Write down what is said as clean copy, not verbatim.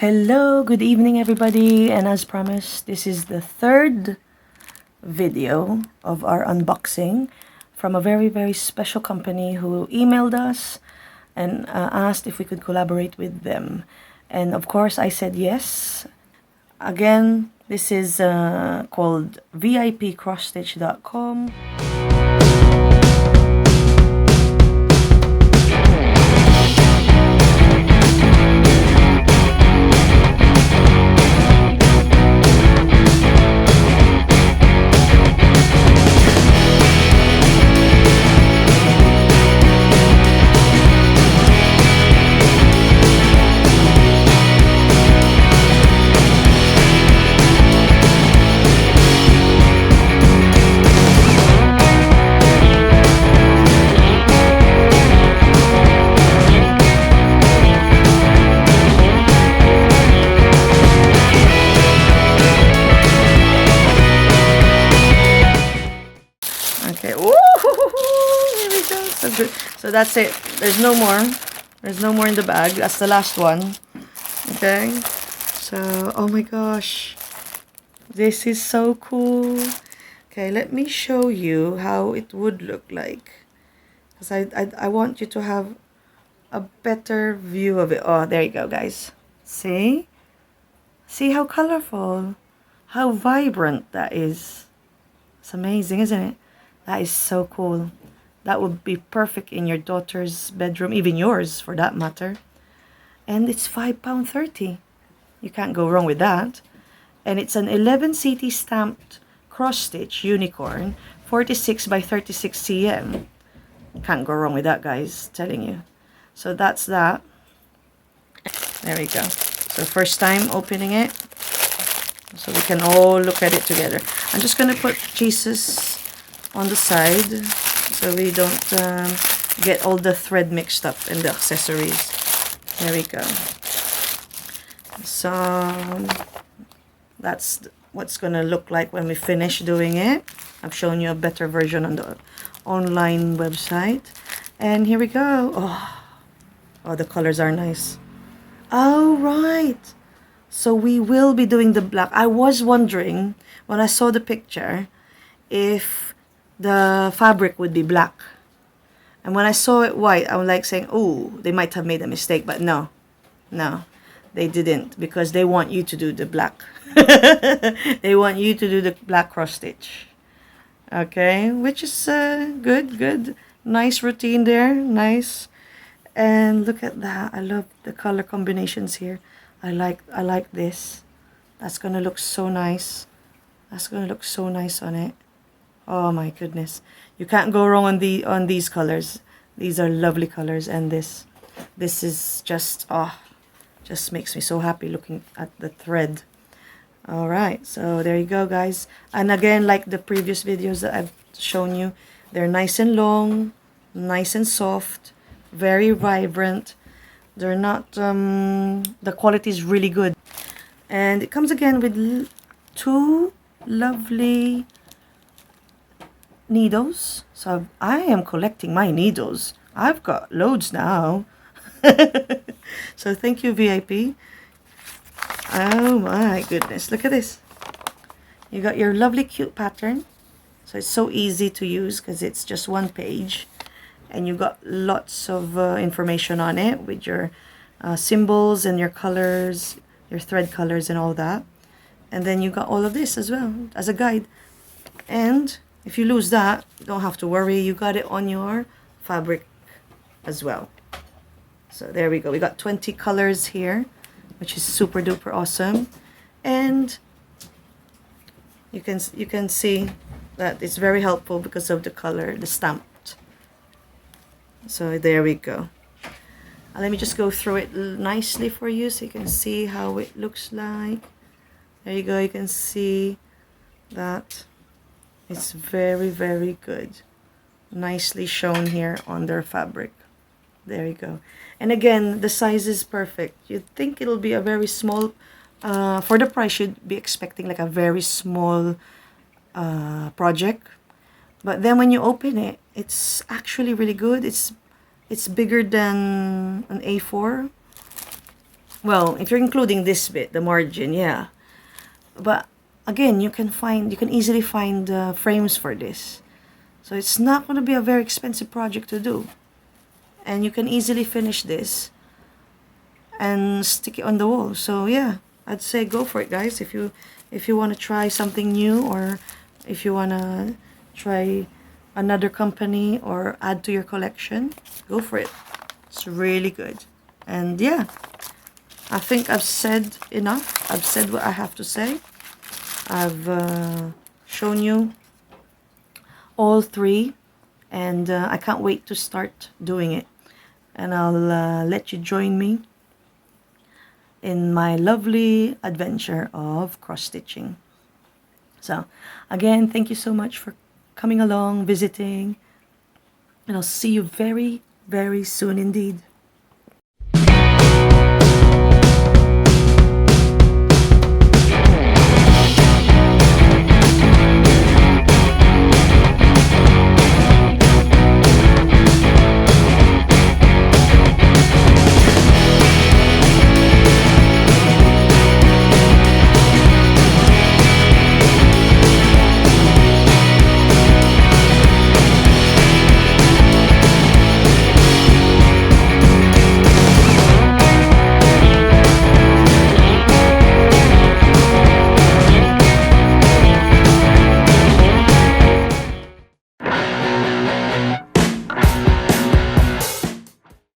Hello, good evening everybody, and as promised, this is the third video of our unboxing from a very special company who emailed us and asked if we could collaborate with them. And of course I said yes. Again, this is called vipcrossstitch.com. Okay, ooh, here we go. So good. So that's it. There's no more. There's no more in the bag. That's the last one. Okay. So, oh my gosh. This is so cool. Okay, let me show you how it would look like. Because I want you to have a better view of it. Oh, there you go, guys. See? See how colorful, how vibrant that is. It's amazing, isn't it? That is so cool. That would be perfect in your daughter's bedroom, even yours for that matter. And it's £5.30. You can't go wrong with that. And it's an 11 CT stamped cross-stitch unicorn, 46 by 36 cm. Can't go wrong with that, guys, telling you. So that's that. There we go. So first time opening it, so we can all look at it together. I'm just going to put Jesus on the side so we don't get all the thread mixed up in the accessories. There we go. So that's what's gonna look like when we finish doing it. I've shown you a better version on the online website. And here we go. Oh, the colors are nice. Oh, right. So we will be doing the black. I was wondering when I saw the picture if the fabric would be black, and when I saw it white, I was like saying, oh, they might have made a mistake, but no, they didn't, because they want you to do the black. They want you to do the black cross stitch. Okay, which is good, nice routine there, nice. And look at that, I love the color combinations here. I like this. That's gonna look so nice. That's gonna look so nice on it. Oh my goodness, you can't go wrong on these colors. These are lovely colors, and this is just just makes me so happy looking at the thread. All right, so there you go, guys. And again, like the previous videos that I've shown you, they're nice and long, nice and soft, very vibrant. They're not the quality is really good, and it comes again with two lovely needles. So I am collecting my needles. I've got loads now. So thank you, VIP. Oh my goodness, look at this. You got your lovely cute pattern. So it's so easy to use because it's just one page, and you got lots of information on it with your symbols and your colors, your thread colors and all that. And then you got all of this as well as a guide. And if you lose that, you don't have to worry. You got it on your fabric as well. So there we go. We got 20 colors here, which is super duper awesome. And you can see that it's very helpful because of the color, the stamped. So there we go. Let me just go through it nicely for you so you can see how it looks like. There you go. You can see that. It's very good, nicely shown here on their fabric. There you go. And again, the size is perfect. You'd think it'll be a very small, for the price you'd be expecting like a very small project, but then when you open it, it's actually really good. It's bigger than an A4. Well, if you're including this bit, the margin, yeah. But again, you can easily find frames for this. So it's not going to be a very expensive project to do. And you can easily finish this and stick it on the wall. So yeah, I'd say go for it, guys. If you want to try something new, or if you want to try another company or add to your collection, go for it. It's really good. And yeah, I think I've said enough. I've said what I have to say. I've shown you all three, and I can't wait to start doing it. And I'll let you join me in my lovely adventure of cross-stitching. So again, thank you so much for coming along, visiting, and I'll see you very, very soon indeed.